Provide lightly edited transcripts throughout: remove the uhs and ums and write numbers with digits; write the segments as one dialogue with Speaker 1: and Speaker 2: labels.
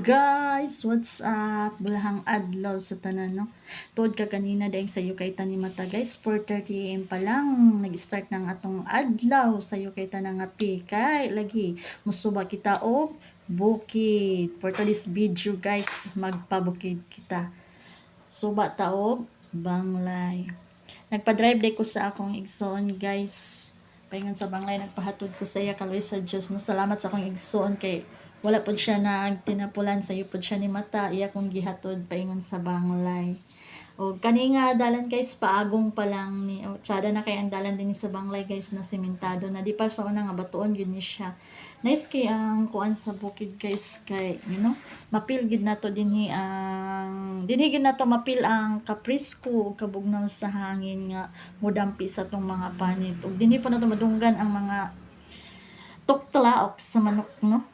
Speaker 1: Guys, what's up? Bulahang adlaw sa tanan, no? Tuod ka kanina dahil sa kay tani mata, guys. 4:30 AM pa lang nag-start ng atong adlaw sa kay tanang nga pikay. Lagi, musuba kita og bukid. For today's video, guys, magpabukid kita. Suba ta og banglay. Nagpa-drive day ko sa akong igsoon, guys. Paingon sa banglay, nagpahatod ko sa iya kaloy sa Dios, no? Salamat sa akong igsoon kay wala pod siya nagtinapulan, sayo pod siya ni mata, iya kong gihatod paingon sa banglay. O kani nga dalan, guys, paagong pa lang ni tsada na kay ang dalan din sa banglay, guys, na sementado na di pa sa una nga batuon gid ni siya. Nice kay ang kuan sa bukid, guys, kay mapil gid nato dinhi ang gid nato mapil ang kaprisko ug kabugnaw sa hangin nga mudampi sa tong mga panit. Ug dinhi pa nato madunggan ang mga tuktlaok sa manok, no?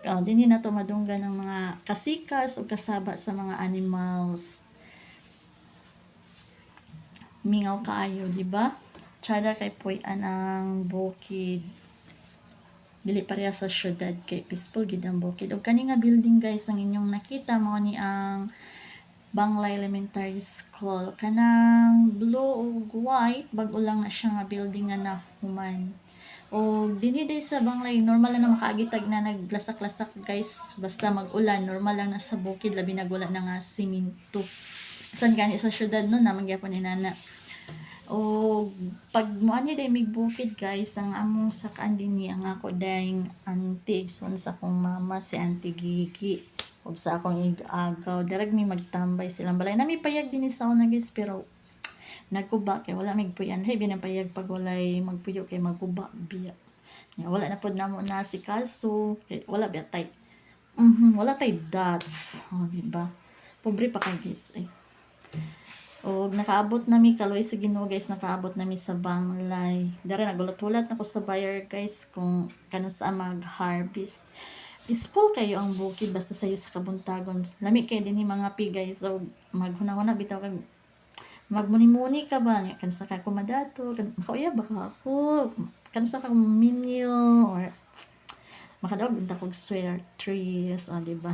Speaker 1: Dinhi na to madunggan ng mga kasikas o kasaba sa mga animals. Mingaw kaayo, di ba? Tsada kay puy-an ang bukid. Dili pareha sa syudad kay peaceful gid ang bukid. Og kani nga building, guys, ang inyong nakita mao ni ang Banglay Elementary School. Kanang blue ug white, bag-o lang na siya nga building nga nahuman. O dinhi day sa Banglay, normal lang na makaagitag na naglasak-lasak, guys, basta mag-ulan, normal lang na sa bukid, labi nagwala na nga simento. San gani sa syudad, no, naman gyapon ni nana. O pag moani day mig bukid, guys, ang among sakaan dinhi ang ako dayng auntie, so sa akong mama si Auntie Gigi ug sa akong ig-agaw, dirag mi magtambay silang balay. Nami payag dinhi sa una, guys, pero nagkuba kay wala mig puyan. Hey, binapayag pag walay magpuyo kay magkuba biya. Wala na pod namo na si kaso kay wala biya tay. Wala tay dots. Oh, di ba? Pobre pa kay, guys. Ay. Og nakaabot nami kaloy sa Ginoo, guys, nakaabot nami sa Banglay. Dara nagulat-ulat nako sa buyer, guys, kung kano sa mag-harvest. Peaceful kayo ang bukid basta sayo sa kabuntagon. Lami kay dinhi mga pi, guys. So maghuna-huna bitaw kag magmuni-muni ka ba kan sa ka kumadato kan makauya ba ka ako kan sa ka minyo or makadaog unta kog swear trees, di ba?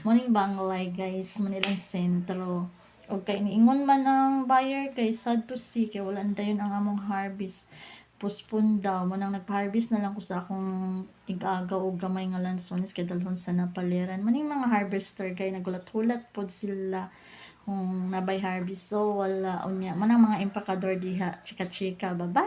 Speaker 1: Morning Banglay, guys, Manilang sentro. Og kay niingon man ang buyer, kay sad to see kay wala na dayon ang among harvest, postpone daw mo nang nagpa-harvest na lang ko sa akong ig-agaw og gamay nga lansones kay dalhon sa napaliran. Maning mga harvester kay nagulat-hulat pod sila kung nabay harvest, so wala unya manang mga empakador diha. Chika chika, bye bye.